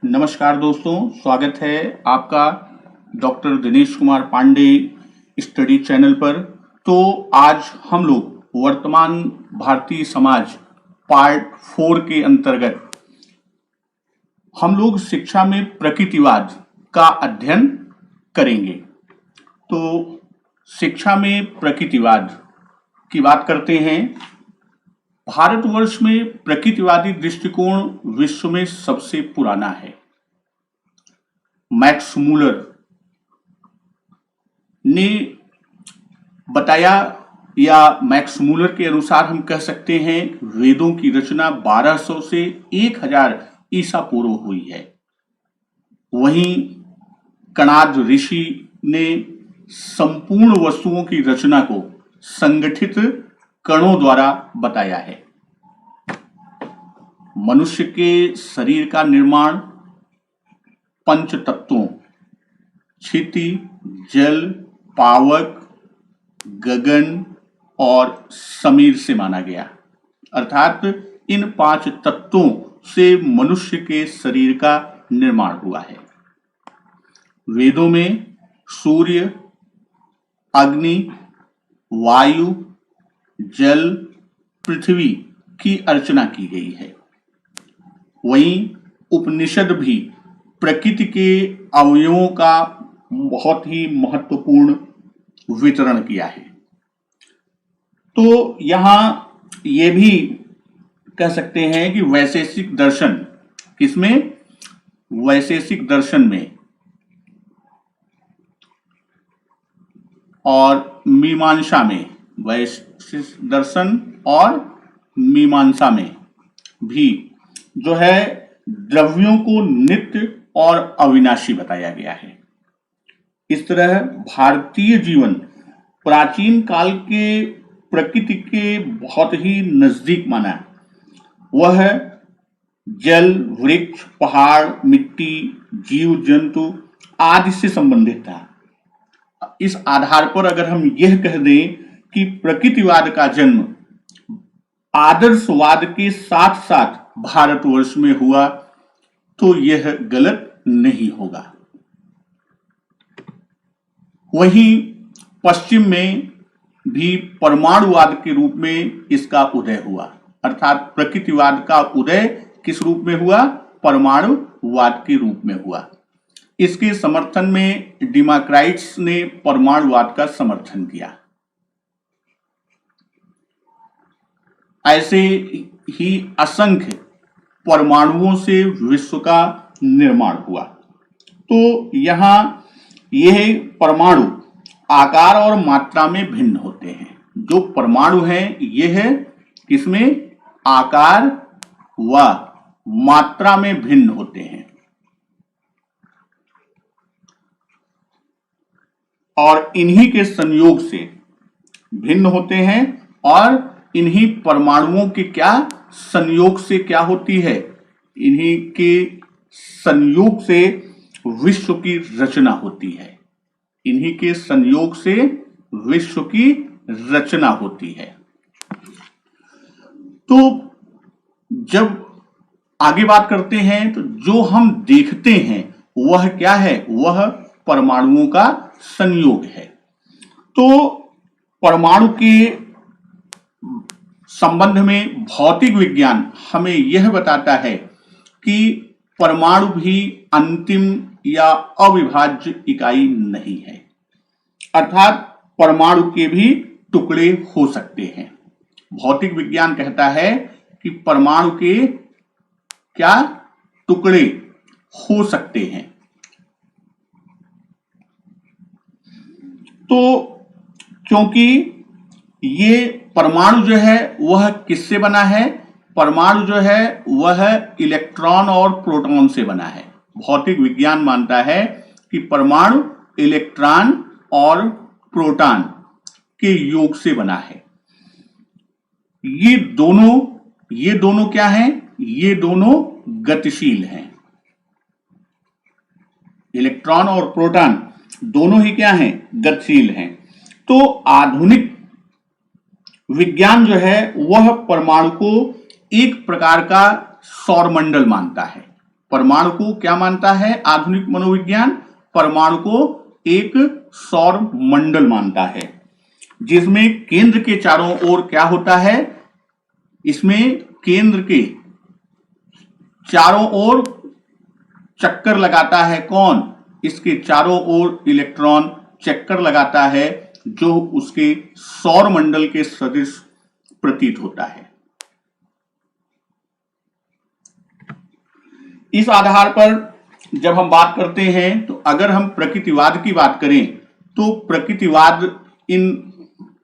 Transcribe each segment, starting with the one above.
नमस्कार दोस्तों, स्वागत है आपका doctor Dinesh Kumar Pandey study channel पर। तो आज हम लोग वर्तमान भारतीय समाज पार्ट 4 के अंतर्गत हम लोग शिक्षा में प्रकृतिवाद का अध्ययन करेंगे। तो शिक्षा में प्रकृतिवाद की बात करते हैं। भारतवर्ष में प्रकृतिवादी दृष्टिकोण विश्व में सबसे पुराना है। मैक्स मूलर ने बताया, या मैक्स मूलर के अनुसार हम कह सकते हैं, वेदों की रचना 1200 से 1000 ईसा पूर्व हुई है। वहीं कणाद ऋषि ने संपूर्ण वस्तुओं की रचना को संगठित कणों द्वारा बताया है। मनुष्य के शरीर का निर्माण पंच तत्वों क्षिति, जल, पावक, गगन और समीर से माना गया। अर्थात इन 5 तत्वों से मनुष्य के शरीर का निर्माण हुआ है। वेदों में सूर्य, अग्नि, वायु, जल, पृथ्वी की अर्चना की गई है। वहीं उपनिषद भी प्रकृति के अवयवों का बहुत ही महत्वपूर्ण वितरण किया है। तो यहां ये भी कह सकते हैं कि वैशेषिक दर्शन, किसमें? वैशेषिक दर्शन में और मीमांसा में, वैशेषिक दर्शन और मीमांसा में भी जो है द्रव्यों को नित्य और अविनाशी बताया गया है। इस तरह भारतीय जीवन प्राचीन काल के प्रकृति के बहुत ही नजदीक माना। वह जल, वृक्ष, पहाड़, मिट्टी, जीव जंतु आदि से संबंधित था। इस आधार पर अगर हम यह कह दें कि प्रकृतिवाद का जन्म आदर्शवाद के साथ साथ भारतवर्ष में हुआ, तो यह गलत नहीं होगा। वहीं पश्चिम में भी परमाणुवाद के रूप में इसका उदय हुआ। अर्थात प्रकृतिवाद का उदय किस रूप में हुआ? परमाणुवाद के रूप में हुआ। इसके समर्थन में डेमोक्रेट्स ने परमाणुवाद का समर्थन किया। ऐसे ही असंख्य परमाणुओं से विश्व का निर्माण हुआ। तो यहां यह परमाणु आकार और मात्रा में भिन्न होते हैं। जो परमाणु हैं यह किसमें? आकार व मात्रा में भिन्न होते हैं। और इन्हीं के संयोग से भिन्न होते हैं। और इन्हीं परमाणुओं के क्या संयोग से क्या होती है? इन्हीं के संयोग से विश्व की रचना होती है। इन्हीं के संयोग से विश्व की रचना होती है। तो जब आगे बात करते हैं तो जो हम देखते हैं वह क्या है? वह परमाणुओं का संयोग है। तो परमाणु के संबंध में भौतिक विज्ञान हमें यह बताता है कि परमाणु भी अंतिम या अविभाज्य इकाई नहीं है। अर्थात परमाणु के भी टुकड़े हो सकते हैं। भौतिक विज्ञान कहता है कि परमाणु के क्या टुकड़े हो सकते हैं। तो क्योंकि ये परमाणु जो है वह किससे बना है? परमाणु जो है वह इलेक्ट्रॉन और प्रोटॉन से बना है। भौतिक विज्ञान मानता है कि परमाणु इलेक्ट्रॉन और प्रोटॉन के योग से बना है। ये दोनों क्या हैं? ये दोनों गतिशील हैं। इलेक्ट्रॉन और प्रोटॉन दोनों ही क्या हैं? गतिशील हैं। तो आधुनिक विज्ञान जो है वह परमाणु को एक प्रकार का सौरमंडल मानता है। परमाणु को क्या मानता है आधुनिक मनोविज्ञान? परमाणु को एक सौर मंडल मानता है, जिसमें केंद्र के चारों ओर क्या होता है? इसमें केंद्र के चारों ओर चक्कर लगाता है कौन? इसके चारों ओर इलेक्ट्रॉन चक्कर लगाता है, जो उसके सौर मंडल के सदृश प्रतीत होता है। इस आधार पर जब हम बात करते हैं, तो अगर हम प्रकृतिवाद की बात करें, तो प्रकृतिवाद इन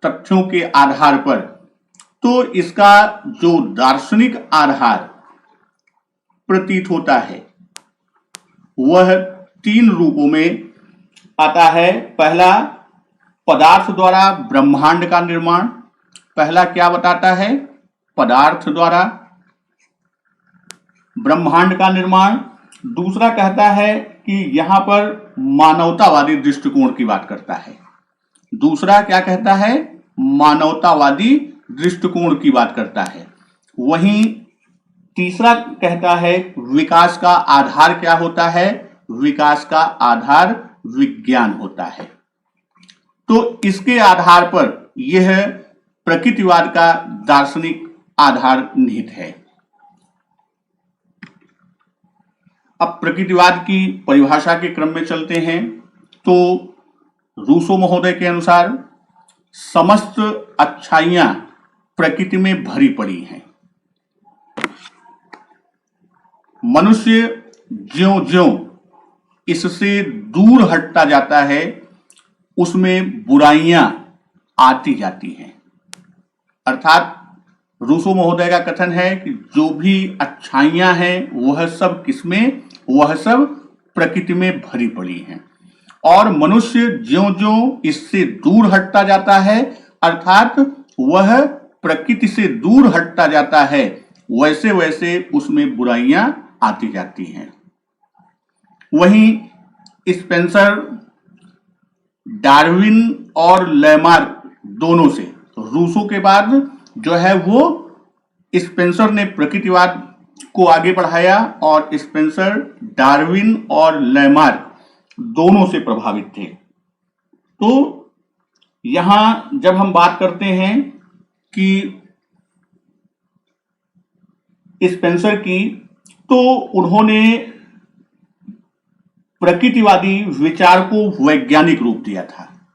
तथ्यों के आधार पर, तो इसका जो दार्शनिक आधार प्रतीत होता है वह 3 रूपों में आता है। पहला, पदार्थ द्वारा ब्रह्मांड का निर्माण। पहला क्या बताता है? पदार्थ द्वारा ब्रह्मांड का निर्माण। दूसरा कहता है कि यहां पर मानवतावादी दृष्टिकोण की बात करता है। दूसरा क्या कहता है? मानवतावादी दृष्टिकोण की बात करता है। वहीं तीसरा कहता है विकास का आधार क्या होता है? विकास का आधार विज्ञान होता है। तो इसके आधार पर यह प्रकृतिवाद का दार्शनिक आधार निहित है। अब प्रकृतिवाद की परिभाषा के क्रम में चलते हैं। तो रूसो महोदय के अनुसार समस्त अच्छाइयां प्रकृति में भरी पड़ी हैं। मनुष्य ज्यों-ज्यों इससे दूर हटता जाता है, उसमें बुराइयां आती जाती हैं। अर्थात रूसो महोदय का कथन है कि जो भी अच्छाइयां हैं वह सब किसमें? वह सब प्रकृति में भरी पड़ी हैं। और मनुष्य ज्यों-ज्यों इससे दूर हटता जाता है, अर्थात वह प्रकृति से दूर हटता जाता है, वैसे वैसे उसमें बुराइयां आती जाती हैं। वहीं स्पेंसर, डार्विन और लेमार्क दोनों से, रूसो के बाद जो है वो स्पेंसर ने प्रकृतिवाद को आगे बढ़ाया, और स्पेंसर, डार्विन और लेमार्क दोनों से प्रभावित थे। तो यहां जब हम बात करते हैं कि स्पेंसर की, तो उन्होंने प्रकृतिवादी विचार को वैज्ञानिक रूप दिया था।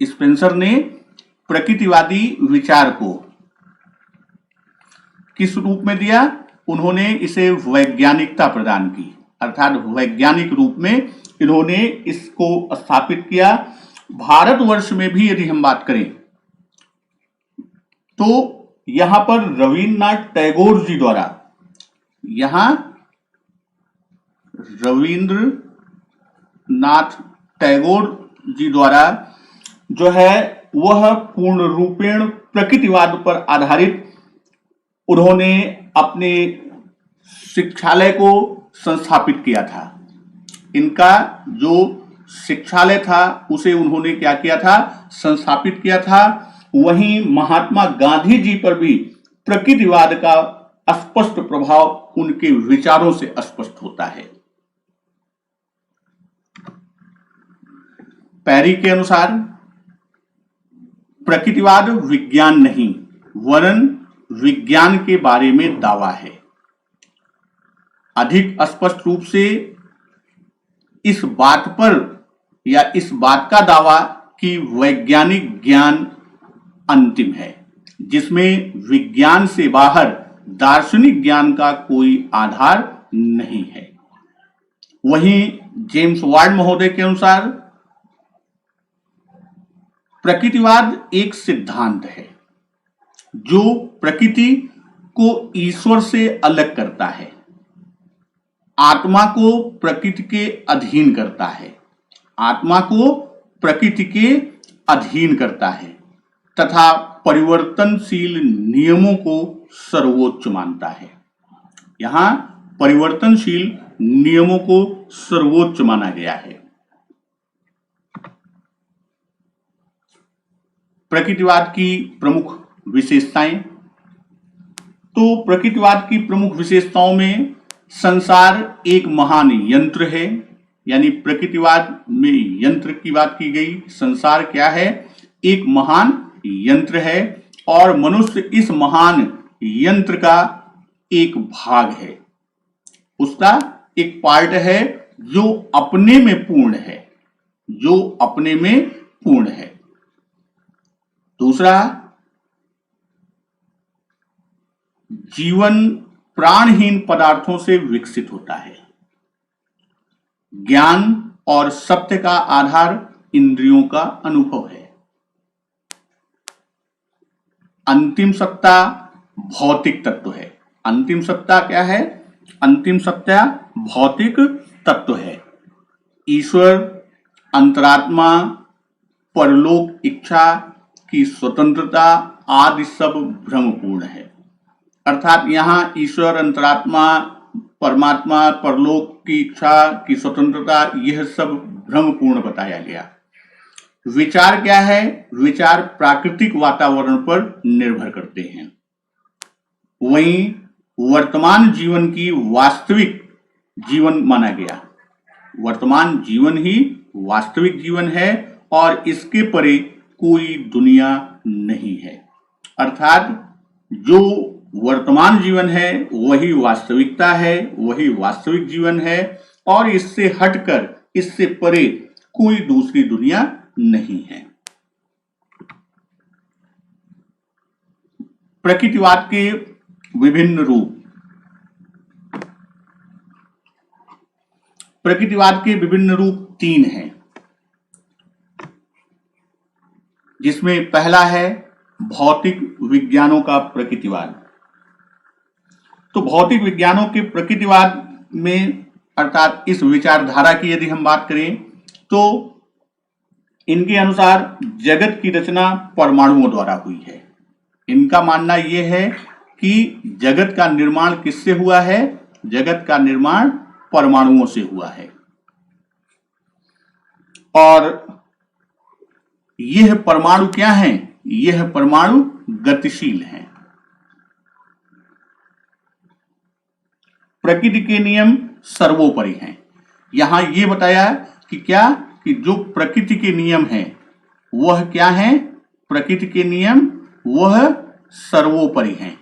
स्पेंसर ने प्रकृतिवादी विचार को किस रूप में दिया? उन्होंने इसे वैज्ञानिकता प्रदान की, अर्थात वैज्ञानिक रूप में इन्होंने इसको स्थापित किया। भारतवर्ष में भी यदि हम बात करें, तो यहां पर रविन्द्रनाथ टैगोर जी द्वारा, यहां रविन्द्रनाथ टैगोर जी द्वारा जो है वह पूर्ण रूपेण प्रकृतिवाद पर आधारित उन्होंने अपने शिक्षालय को संस्थापित किया था। इनका जो शिक्षालय था उसे उन्होंने क्या किया था? संस्थापित किया था। वहीं महात्मा गांधी जी पर भी प्रकृतिवाद का स्पष्ट प्रभाव उनके विचारों से स्पष्ट होता है। पैरी के अनुसार प्रकृतिवाद विज्ञान नहीं, वरन विज्ञान के बारे में दावा है। अधिक स्पष्ट रूप से इस बात पर या इस बात का दावा कि वैज्ञानिक ज्ञान अंतिम है, जिसमें विज्ञान से बाहर दार्शनिक ज्ञान का कोई आधार नहीं है। वहीं जेम्स वार्ड महोदय के अनुसार प्रकृतिवाद एक सिद्धांत है जो प्रकृति को ईश्वर से अलग करता है, आत्मा को प्रकृति के अधीन करता है, आत्मा को प्रकृति के अधीन करता है तथा परिवर्तनशील नियमों को सर्वोच्च मानता है। यहां परिवर्तनशील नियमों को सर्वोच्च माना गया है। प्रकृतिवाद की प्रमुख विशेषताएं। तो प्रकृतिवाद की प्रमुख विशेषताओं में संसार एक महान यंत्र है, यानी प्रकृतिवाद में यंत्र की बात की गई। संसार क्या है? एक महान यंत्र है और मनुष्य इस महान यंत्र का एक भाग है, उसका एक पार्ट है जो अपने में पूर्ण है, जो अपने में पूर्ण है। दूसरा, जीवन प्राणहीन पदार्थों से विकसित होता है। ज्ञान और सत्य का आधार इंद्रियों का अनुभव है। अंतिम सत्ता भौतिक तत्व है। अंतिम सत्ता क्या है? अंतिम सत्ता भौतिक तत्व है। ईश्वर, अंतरात्मा, परलोक इच्छा की स्वतंत्रता आदि सब भ्रमपूर्ण है। अर्थात यहाँ ईश्वर, अंतरात्मा, परमात्मा, परलोक की इच्छा की स्वतंत्रता, यह सब भ्रमपूर्ण बताया गया। विचार क्या है? विचार प्राकृतिक वातावरण पर निर्भर करते हैं। वहीं वर्तमान जीवन की वास्तविक जीवन माना गया। वर्तमान जीवन ही वास्तविक जीवन है और इसके परे कोई दुनिया नहीं है। अर्थात जो वर्तमान जीवन है वही वास्तविकता है, वही वास्तविक जीवन है और इससे हटकर, इससे परे कोई दूसरी दुनिया नहीं है। प्रकृतिवाद के विभिन्न रूप। प्रकृतिवाद के विभिन्न रूप 3 हैं, जिसमें पहला है भौतिक विज्ञानों का प्रकृतिवाद। तो भौतिक विज्ञानों के प्रकृतिवाद में, अर्थात इस विचारधारा की यदि हम बात करें तो इनके अनुसार जगत की रचना परमाणुओं द्वारा हुई है। इनका मानना यह है कि जगत का निर्माण किससे हुआ है? जगत का निर्माण परमाणुओं से हुआ है और यह परमाणु क्या हैं? यह परमाणु गतिशील हैं। प्रकृति के नियम सर्वोपरि हैं। यहां यह बताया कि क्या, कि जो प्रकृति के नियम हैं वह क्या हैं? प्रकृति के नियम वह सर्वोपरि हैं।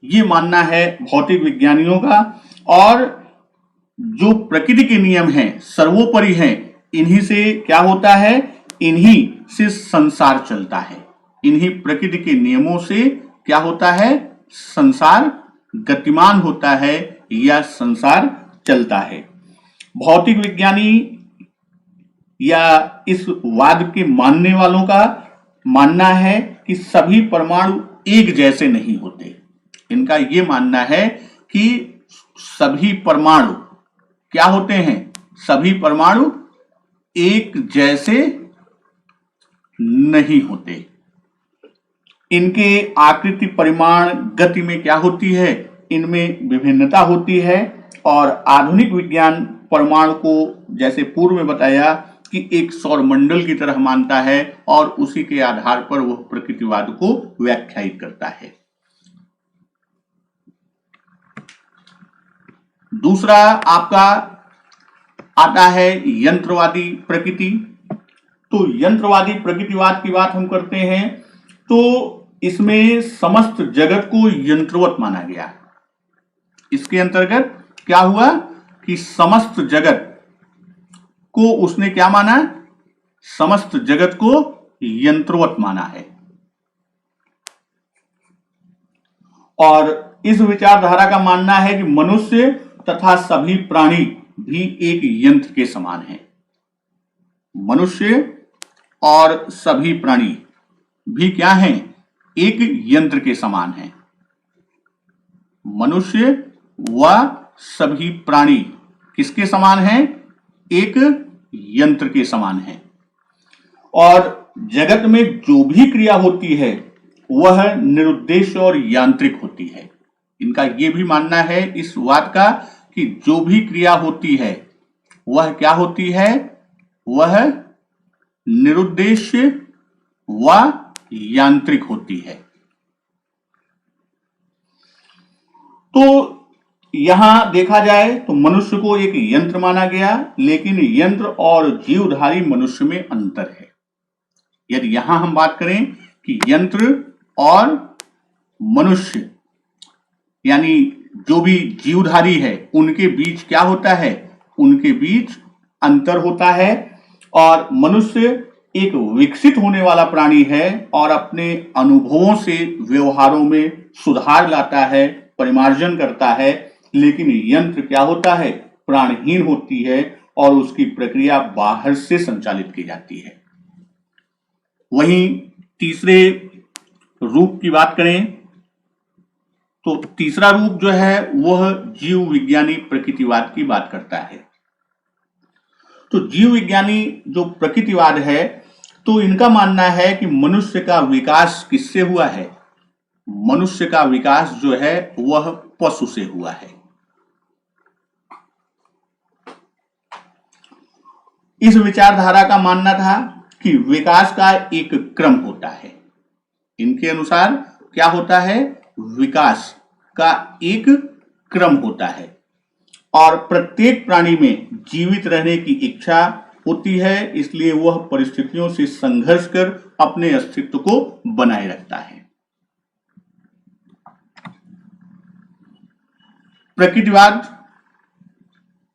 ये मानना है भौतिक विज्ञानियों का। और जो प्रकृति के नियम हैं सर्वोपरि हैं, इन्हीं से क्या होता है? इन्हीं से संसार चलता है। इन्हीं प्रकृति के नियमों से क्या होता है? संसार गतिमान होता है या संसार चलता है। भौतिक विज्ञानी या इस वाद के मानने वालों का मानना है कि सभी परमाणु एक जैसे नहीं होते। इनका यह मानना है कि सभी परमाणु क्या होते हैं? सभी परमाणु एक जैसे नहीं होते। इनके आकृति, परिमाण, गति में क्या होती है? इनमें विभिन्नता होती है और आधुनिक विज्ञान परमाणु को, जैसे पूर्व में बताया, कि एक सौर मंडल की तरह मानता है और उसी के आधार पर वह प्रकृतिवाद को व्याख्यायित करता है। दूसरा आपका आता है यंत्रवादी प्रकृति। तो यंत्रवादी प्रकृतिवाद की बात हम करते हैं तो इसमें समस्त जगत को यंत्रवत माना गया। इसके अंतर्गत क्या हुआ कि समस्त जगत को उसने क्या माना? समस्त जगत को यंत्रवत माना है। और इस विचारधारा का मानना है कि मनुष्य तथा सभी प्राणी भी एक यंत्र के समान हैं। मनुष्य और सभी प्राणी भी क्या हैं? एक यंत्र के समान हैं। मनुष्य व सभी प्राणी किसके समान हैं? एक यंत्र के समान हैं। और जगत में जो भी क्रिया होती है वह निरुद्देश्य और यांत्रिक होती है। इनका यह भी मानना है इस वाद का कि जो भी क्रिया होती है वह क्या होती है? वह निरुद्देश्य व यांत्रिक होती है। तो यहां देखा जाए तो मनुष्य को एक यंत्र माना गया, लेकिन यंत्र और जीवधारी मनुष्य में अंतर है। यदि यहां हम बात करें कि यंत्र और मनुष्य यानी जो भी जीवधारी है उनके बीच क्या होता है, उनके बीच अंतर होता है। और मनुष्य एक विकसित होने वाला प्राणी है और अपने अनुभवों से व्यवहारों में सुधार लाता है, परिमार्जन करता है। लेकिन यंत्र क्या होता है, प्राणहीन होती है और उसकी प्रक्रिया बाहर से संचालित की जाती है। वहीं तीसरे रूप की बात करें तो तीसरा रूप जो है वह जीव विज्ञानी प्रकृतिवाद की बात करता है। तो जीव विज्ञानी जो प्रकृतिवाद है, तो इनका मानना है कि मनुष्य का विकास किससे हुआ है, मनुष्य का विकास जो है वह पशु से हुआ है। इस विचारधारा का मानना था कि विकास का एक क्रम होता है। इनके अनुसार क्या होता है, विकास का एक क्रम होता है और प्रत्येक प्राणी में जीवित रहने की इच्छा होती है, इसलिए वह परिस्थितियों से संघर्ष कर अपने अस्तित्व को बनाए रखता है। प्रकृतिवाद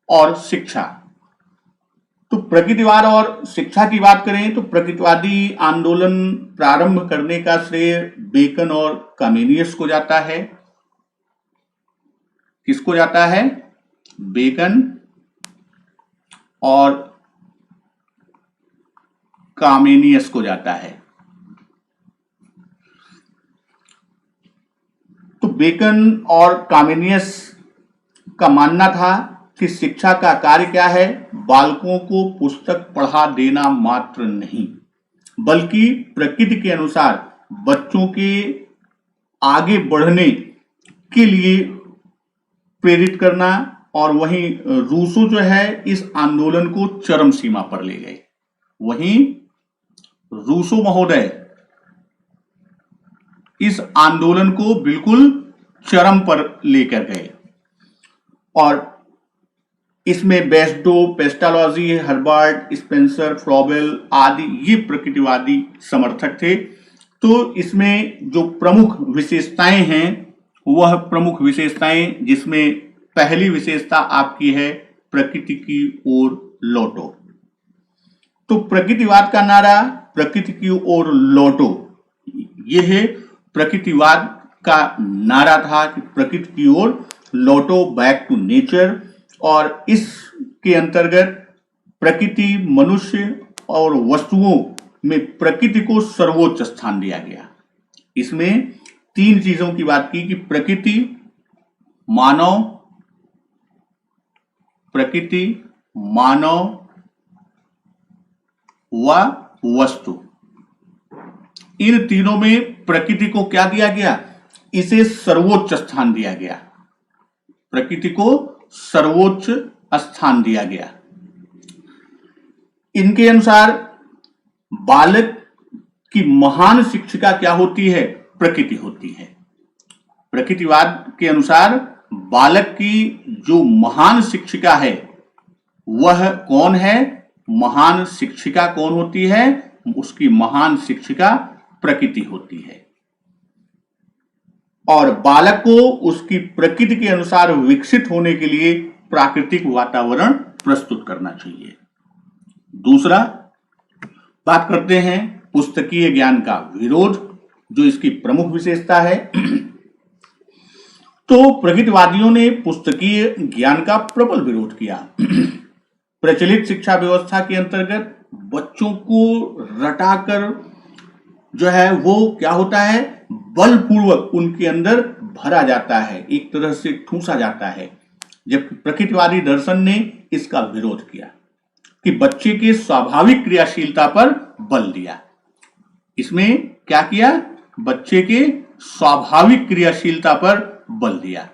और शिक्षा। तो प्रकृतिवाद और शिक्षा की बात करें तो प्रकृतिवादी आंदोलन प्रारंभ करने का श्रेय बेकन और कामेनियस को जाता है। किसको जाता है, बेकन और कामेनियस को जाता है। तो बेकन और कामेनियस का मानना था कि शिक्षा का कार्य क्या है, बालकों को पुस्तक पढ़ा देना मात्र नहीं, बल्कि प्रकृति के अनुसार बच्चों के आगे बढ़ने के लिए प्रेरित करना। और वहीं रूसो जो है इस आंदोलन को चरम सीमा पर ले गए। वहीं रूसो महोदय इस आंदोलन को बिल्कुल चरम पर लेकर गए और इसमें बेस्डो, पेस्टालॉजी, हर्बर्ट स्पेंसर, फ्रॉबेल आदि ये प्रकृतिवादी समर्थक थे। तो इसमें जो प्रमुख विशेषताएं हैं वह प्रमुख विशेषताएं, जिसमें पहली विशेषता आपकी है प्रकृति की ओर लौटो। तो प्रकृतिवाद का नारा प्रकृति की ओर लौटो, यह प्रकृतिवाद का नारा था कि प्रकृति की ओर लौटो, बैक टू नेचर। और इसके अंतर्गत प्रकृति, मनुष्य और वस्तुओं में प्रकृति को सर्वोच्च स्थान दिया गया। इसमें तीन चीजों की बात की कि प्रकृति, मानव, प्रकृति, मानव व वस्तु, इन तीनों में प्रकृति को क्या दिया गया, इसे सर्वोच्च स्थान दिया गया। प्रकृति को सर्वोच्च स्थान दिया गया। इनके अनुसार बालक की महान शिक्षिका क्या होती है, प्रकृति होती है। प्रकृतिवाद के अनुसार बालक की जो महान शिक्षिका है वह कौन है, महान शिक्षिका कौन होती है, उसकी महान शिक्षिका प्रकृति होती है। और बालक को उसकी प्रकृति के अनुसार विकसित होने के लिए प्राकृतिक वातावरण प्रस्तुत करना चाहिए। दूसरा बात करते हैं पुस्तकीय ज्ञान का विरोध, जो इसकी प्रमुख विशेषता है। तो प्रकृतिवादियों ने पुस्तकीय ज्ञान का प्रबल विरोध किया। प्रचलित शिक्षा व्यवस्था के अंतर्गत बच्चों को रटाकर जो है वो क्या होता है, बलपूर्वक उनके अंदर भरा जाता है, एक तरह से ठूंसा जाता है। जबकि प्रकृतिवादी दर्शन ने इसका विरोध किया कि बच्चे के स्वाभाविक क्रियाशीलता पर बल दिया। इसमें क्या किया, बच्चे के स्वाभाविक क्रियाशीलता पर बल दिया।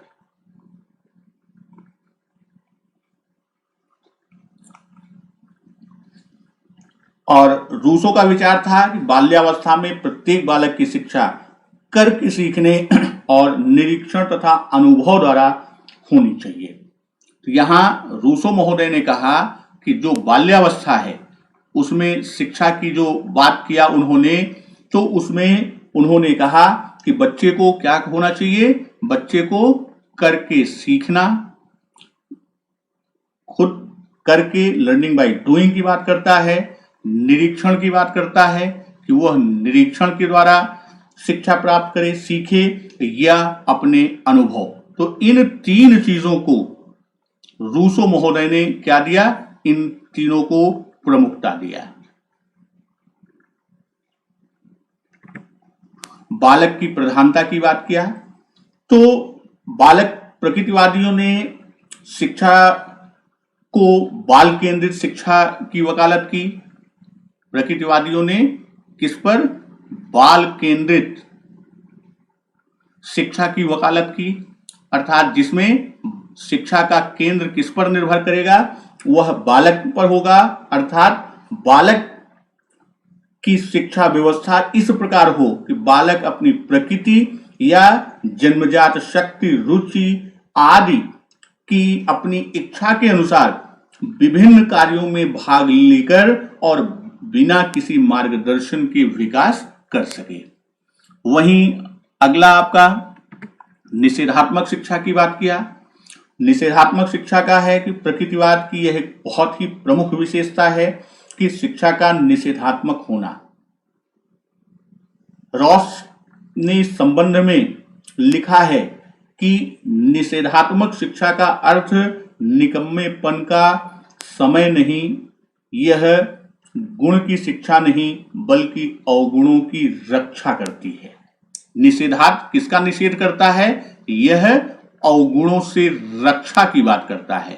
और रूसो का विचार था कि बाल्यावस्था में प्रत्येक बालक की शिक्षा कर्क सीखने और निरीक्षण तथा अनुभव द्वारा होनी चाहिए। तो यहाँ रूसो महोदय ने कहा कि जो बाल्यावस्था है उसमें शिक्षा की जो बात किया उन्होंने, तो उसमें उन्होंने कहा कि बच्चे को क्या होना चाहिए, बच्चे को करके सीखना, खुद करके लर्निंग बाय डूइंग की बात करता है, निरीक्षण की बात करता है कि वह निरीक्षण के द्वारा शिक्षा प्राप्त करे, सीखे, या अपने अनुभव। तो इन तीन चीजों को रूसो महोदय ने क्या दिया, इन तीनों को प्रमुखता दिया। बालक की प्रधानता की बात किया, तो बालक प्रकृतिवादियों ने शिक्षा को बाल केंद्रित शिक्षा की वकालत की। प्रकृतिवादियों ने किस पर, बाल केंद्रित शिक्षा की वकालत की, अर्थात जिसमें शिक्षा का केंद्र किस पर निर्भर करेगा, वह बालक पर होगा, अर्थात बालक की शिक्षा व्यवस्था इस प्रकार हो कि बालक अपनी प्रकृति या जन्मजात शक्ति, रुचि आदि की अपनी इच्छा के अनुसार विभिन्न कार्यों में भाग लेकर और बिना किसी मार्गदर्शन के विकास कर सके। वहीं अगला आपका निषेधात्मक शिक्षा की बात किया। निषेधात्मक शिक्षा का है कि प्रकृतिवाद की यह एक बहुत ही प्रमुख विशेषता है कि शिक्षा का निषेधात्मक होना। रॉस ने संबंध में लिखा है कि निषेधात्मक शिक्षा का अर्थ निकम्मेपन का समय नहीं, यह गुण की शिक्षा नहीं बल्कि अवगुणों की रक्षा करती है। निषेधात्मक किसका निषेध करता है, यह अवगुणों से रक्षा की बात करता है।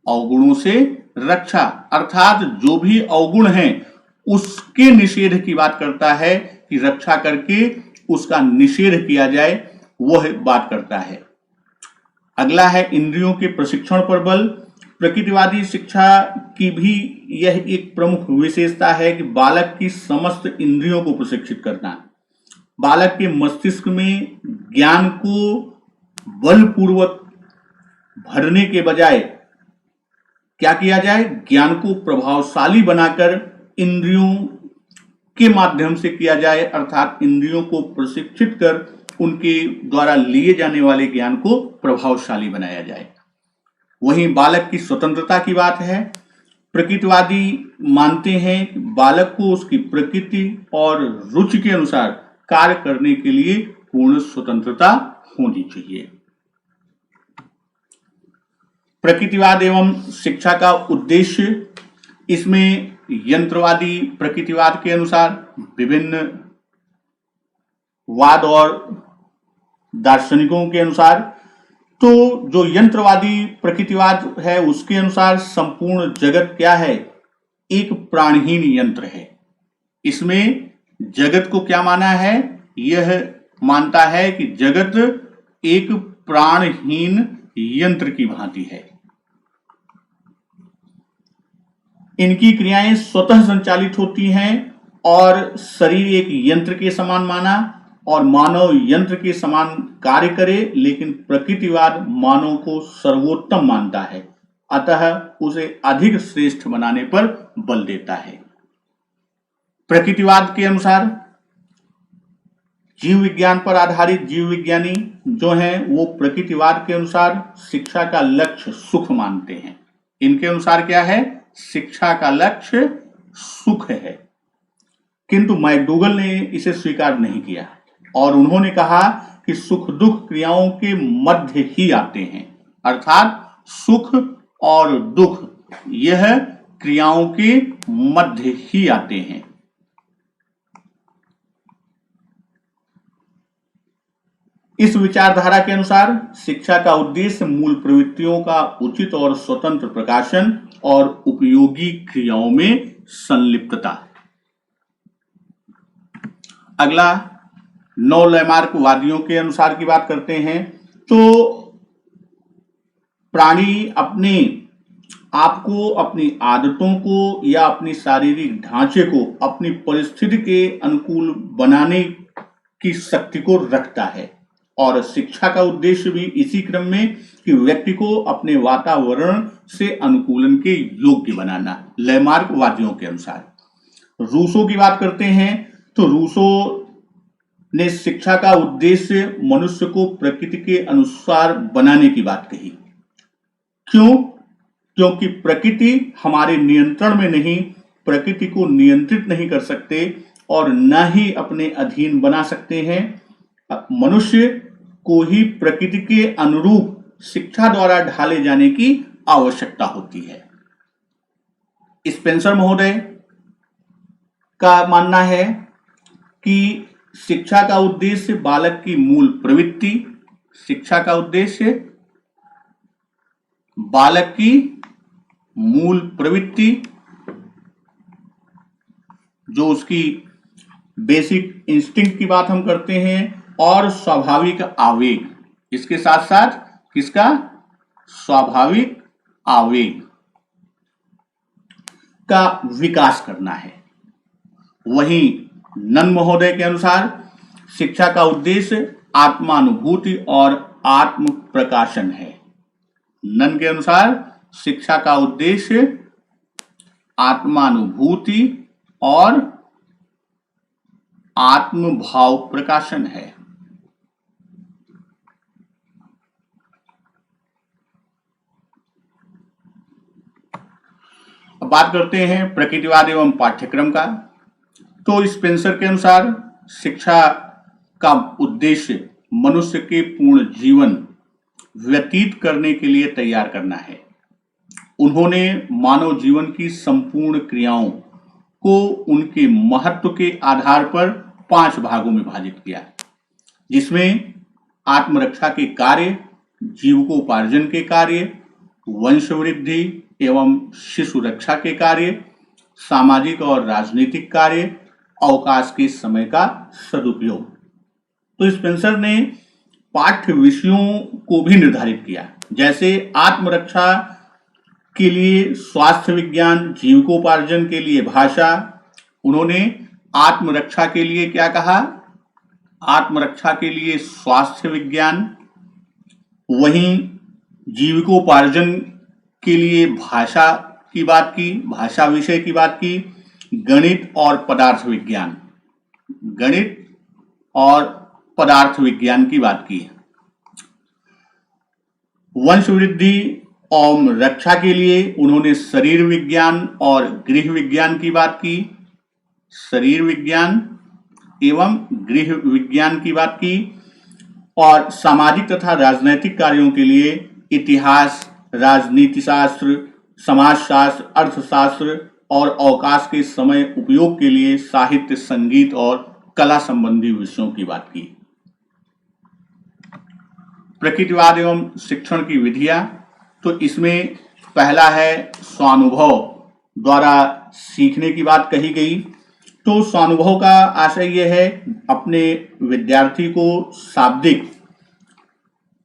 अवगुणों से रक्षा अर्थात जो भी अवगुण हैं उसके निषेध की बात करता है कि रक्षा करके उसका निषेध किया जाए, वह बात करता है। अगला है इंद्रियों के प्रशिक्षण पर बल। प्रकृतिवादी शिक्षा की भी यह एक प्रमुख विशेषता है कि बालक की समस्त इंद्रियों को प्रशिक्षित करना। बालक के मस्तिष्क में ज्ञान को बलपूर्वक भरने के बजाय क्या किया जाए, ज्ञान को प्रभावशाली बनाकर इंद्रियों के माध्यम से किया जाए, अर्थात इंद्रियों को प्रशिक्षित कर उनके द्वारा लिए जाने वाले ज्ञान को प्रभावशाली बनाया जाए। वहीं बालक की स्वतंत्रता की बात है। प्रकृतिवादी मानते हैं कि बालक को उसकी प्रकृति और रुचि के अनुसार कार्य करने के लिए पूर्ण स्वतंत्रता होनी चाहिए। प्रकृतिवाद एवं शिक्षा का उद्देश्य, इसमें यंत्रवादी प्रकृतिवाद के अनुसार विभिन्न वाद और दार्शनिकों के अनुसार, तो जो यंत्रवादी प्रकृतिवाद है उसके अनुसार संपूर्ण जगत क्या है, एक प्राणहीन यंत्र है। इसमें जगत को क्या माना है, यह मानता है कि जगत एक प्राणहीन यंत्र की भांति है। इनकी क्रियाएं स्वतः संचालित होती हैं और शरीर एक यंत्र के समान माना और मानव यंत्र के समान कार्य करे, लेकिन प्रकृतिवाद मानव को सर्वोत्तम मानता है, अतः उसे अधिक श्रेष्ठ बनाने पर बल देता है। प्रकृतिवाद के अनुसार जीव विज्ञान पर आधारित जीव विज्ञानी जो हैं वो प्रकृतिवाद के अनुसार शिक्षा का लक्ष्य सुख मानते हैं। इनके अनुसार क्या है, शिक्षा का लक्ष्य सुख है, किंतु मैकडूगल ने इसे स्वीकार नहीं किया और उन्होंने कहा कि सुख दुख क्रियाओं के मध्य ही आते हैं, अर्थात सुख और दुख यह क्रियाओं के मध्य ही आते हैं। इस विचारधारा के अनुसार शिक्षा का उद्देश्य मूल प्रवृत्तियों का उचित और स्वतंत्र प्रकाशन और उपयोगी क्रियाओं में संलिप्तता। अगला नौ लैमार्क वादियों के अनुसार की बात करते हैं, तो प्राणी अपने आप को, अपनी आदतों को या अपनी शारीरिक ढांचे को अपनी परिस्थिति के अनुकूल बनाने की शक्ति को रखता है। और शिक्षा का उद्देश्य भी इसी क्रम में कि व्यक्ति को अपने वातावरण से अनुकूलन के योग्य बनाना, लैमार्कवादियों के अनुसार। रूसो की बात करते हैं तो रूसो ने शिक्षा का उद्देश्य मनुष्य को प्रकृति के अनुसार बनाने की बात कही। क्यों? क्योंकि प्रकृति हमारे नियंत्रण में नहीं, प्रकृति को नियंत्रित नहीं कर सकते और न ही अपने अधीन बना सकते हैं। मनुष्य को ही प्रकृति के अनुरूप शिक्षा द्वारा ढाले जाने की आवश्यकता होती है। स्पेंसर महोदय का मानना है कि शिक्षा का उद्देश्य बालक की मूल प्रवृत्ति, शिक्षा का उद्देश्य बालक की मूल प्रवृत्ति, जो उसकी बेसिक इंस्टिंक्ट की बात हम करते हैं, और स्वाभाविक आवेग, इसके साथ साथ किसका? स्वाभाविक आवेग का विकास करना है। वहीं नन महोदय के अनुसार शिक्षा का उद्देश्य आत्मानुभूति और आत्म प्रकाशन है। नन के अनुसार शिक्षा का उद्देश्य आत्मानुभूति और आत्म भाव प्रकाशन है। अब बात करते हैं प्रकृतिवाद एवं पाठ्यक्रम का। तो स्पेंसर के अनुसार शिक्षा का उद्देश्य मनुष्य के पूर्ण जीवन व्यतीत करने के लिए तैयार करना है। उन्होंने मानव जीवन की संपूर्ण क्रियाओं को उनके महत्व के आधार पर 5 भागों में विभाजित किया, जिसमें आत्मरक्षा के कार्य, जीविकोपार्जन के कार्य, वंशवृद्धि एवं शिशु रक्षा के कार्य, सामाजिक और राजनीतिक कार्य, अवकाश के समय का सदुपयोग। तो स्पेंसर ने पाठ्य विषयों को भी निर्धारित किया, जैसे आत्मरक्षा के लिए स्वास्थ्य विज्ञान, जीविकोपार्जन के लिए भाषा। उन्होंने आत्मरक्षा के लिए क्या कहा? आत्मरक्षा के लिए स्वास्थ्य विज्ञान, वहीं जीविकोपार्जन के लिए भाषा की बात की, भाषा विषय की बात की, गणित और पदार्थ विज्ञान, गणित और पदार्थ विज्ञान की बात की। वंशवृद्धि और रक्षा के लिए उन्होंने शरीर विज्ञान और गृह विज्ञान की बात की, शरीर विज्ञान एवं गृह विज्ञान की बात की। और सामाजिक तथा राजनैतिक कार्यों के लिए इतिहास, राजनीति शास्त्र, समाजशास्त्र, अर्थशास्त्र और अवकाश के समय उपयोग के लिए साहित्य, संगीत और कला संबंधी विषयों की बात की। प्रकृतिवाद एवं शिक्षण की विधियां, तो इसमें पहला है स्वानुभव द्वारा सीखने की बात कही गई। तो स्वानुभव का आशय यह है अपने विद्यार्थी को शाब्दिक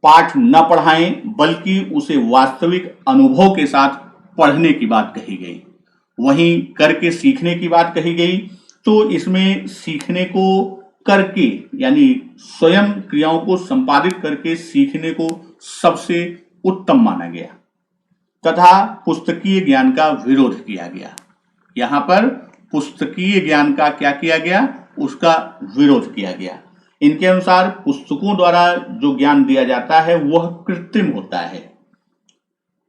पाठ न पढ़ाएं, बल्कि उसे वास्तविक अनुभव के साथ पढ़ने की बात कही गई। वहीं करके सीखने की बात कही गई। तो इसमें सीखने को करके यानी स्वयं क्रियाओं को संपादित करके सीखने को सबसे उत्तम माना गया तथा पुस्तकीय ज्ञान का विरोध किया गया। यहाँ पर पुस्तकीय ज्ञान का क्या किया गया? उसका विरोध किया गया। इनके अनुसार पुस्तकों द्वारा जो ज्ञान दिया जाता है वह कृत्रिम होता है।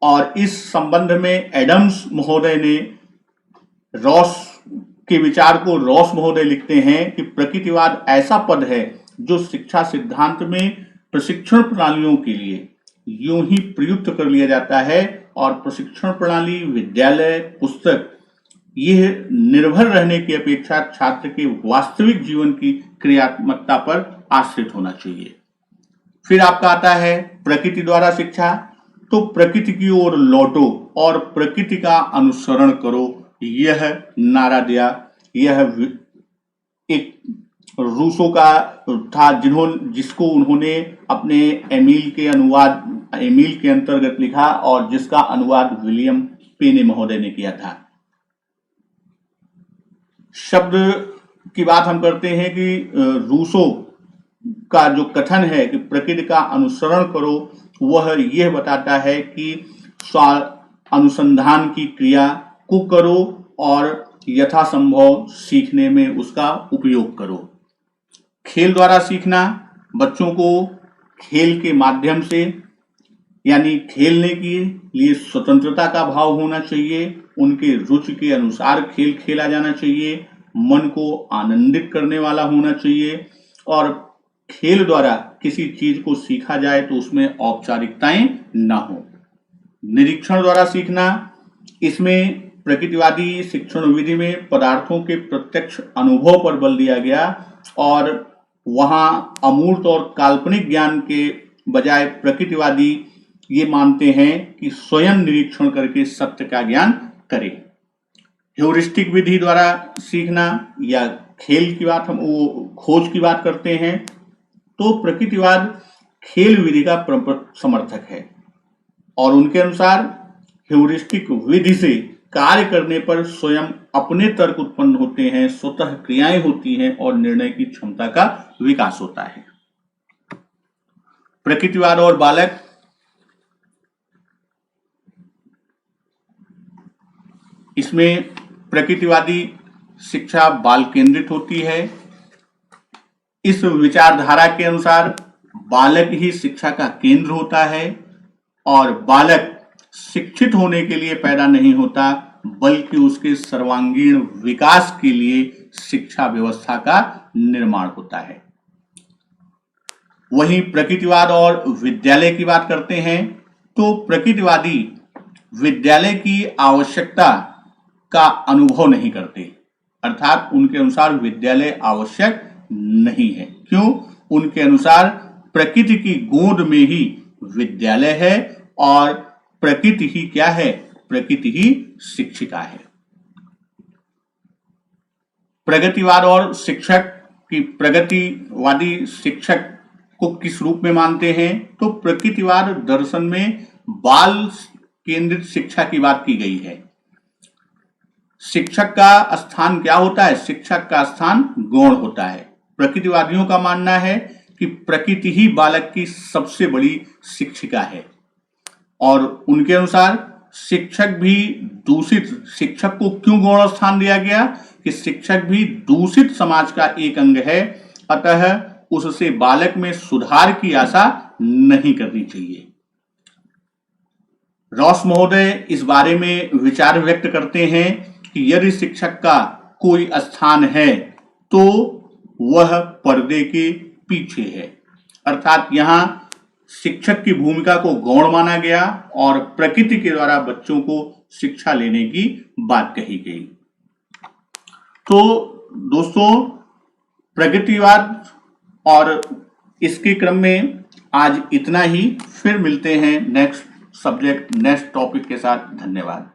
और इस संबंध में एडम्स महोदय ने रॉस के विचार को, रॉस महोदय लिखते हैं कि प्रकृतिवाद ऐसा पद है जो शिक्षा सिद्धांत में प्रशिक्षण प्रणालियों के लिए यूं ही प्रयुक्त कर लिया जाता है, और प्रशिक्षण प्रणाली, विद्यालय, पुस्तक, यह निर्भर रहने की अपेक्षा छात्र के वास्तविक जीवन की क्रियात्मकता पर आश्रित होना चाहिए। फिर आपका आता है प्रकृति द्वारा शिक्षा। तो प्रकृति की ओर लौटो और प्रकृति का अनुसरण करो, यह नारा दिया। यह एक रूसो का था जिसको उन्होंने अपने एमील के अंतर्गत लिखा और जिसका अनुवाद विलियम पेने महोदय ने किया था। शब्द की बात हम करते हैं कि रूसो का जो कथन है कि प्रकृति का अनुसरण करो, वह यह बताता है कि अनुसंधान की क्रिया को करो और यथासंभव सीखने में उसका उपयोग करो। खेल द्वारा सीखना, बच्चों को खेल के माध्यम से यानी खेलने के लिए स्वतंत्रता का भाव होना चाहिए, उनके रुचि के अनुसार खेल खेला जाना चाहिए, मन को आनंदित करने वाला होना चाहिए और खेल द्वारा किसी चीज को सीखा जाए तो उसमें औपचारिकताएं ना हो। निरीक्षण द्वारा सीखना, इसमें प्रकृतिवादी शिक्षण विधि में पदार्थों के प्रत्यक्ष अनुभव पर बल दिया गया और वहां अमूर्त और काल्पनिक ज्ञान के बजाय प्रकृतिवादी ये मानते हैं कि स्वयं निरीक्षण करके सत्य का ज्ञान करें। ह्यूरिस्टिक विधि द्वारा सीखना या खेल की बात हम खोज की बात करते हैं तो प्रकृतिवाद खेल विधि का समर्थक है और उनके अनुसार ह्यूरिस्टिक विधि से कार्य करने पर स्वयं अपने तर्क उत्पन्न होते हैं, स्वतः क्रियाएं होती हैं और निर्णय की क्षमता का विकास होता है। प्रकृतिवाद और बालक, इसमें प्रकृतिवादी शिक्षा बाल केंद्रित होती है। इस विचारधारा के अनुसार बालक ही शिक्षा का केंद्र होता है और बालक शिक्षित होने के लिए पैदा नहीं होता बल्कि उसके सर्वांगीण विकास के लिए शिक्षा व्यवस्था का निर्माण होता है। वहीं प्रकृतिवाद और विद्यालय की बात करते हैं तो प्रकृतिवादी विद्यालय की आवश्यकता का अनुभव नहीं करते, अर्थात उनके अनुसार विद्यालय आवश्यक नहीं है। क्यों? उनके अनुसार प्रकृति की गोद में ही विद्यालय है और प्रकृति ही क्या है? प्रकृति ही शिक्षिका है। प्रगतिवाद और शिक्षक की, प्रगतिवादी शिक्षक को किस रूप में मानते हैं तो प्रकृतिवाद दर्शन में बाल केंद्रित शिक्षा की बात की गई है। शिक्षक का स्थान क्या होता है? शिक्षक का स्थान गौण होता है। प्रकृतिवादियों का मानना है कि प्रकृति ही बालक की सबसे बड़ी शिक्षिका है और उनके अनुसार शिक्षक को क्यों गौण स्थान दिया गया कि शिक्षक भी दूषित समाज का एक अंग है, अतः उससे बालक में सुधार की आशा नहीं करनी चाहिए। रॉस महोदय इस बारे में विचार व्यक्त करते हैं कि यदि शिक्षक का कोई स्थान है तो वह पर्दे के पीछे है, अर्थात यहां शिक्षक की भूमिका को गौण माना गया और प्रकृति के द्वारा बच्चों को शिक्षा लेने की बात कही गई। तो दोस्तों, प्रगतिवाद और इसके क्रम में आज इतना ही। फिर मिलते हैं नेक्स्ट सब्जेक्ट, नेक्स्ट टॉपिक के साथ। धन्यवाद।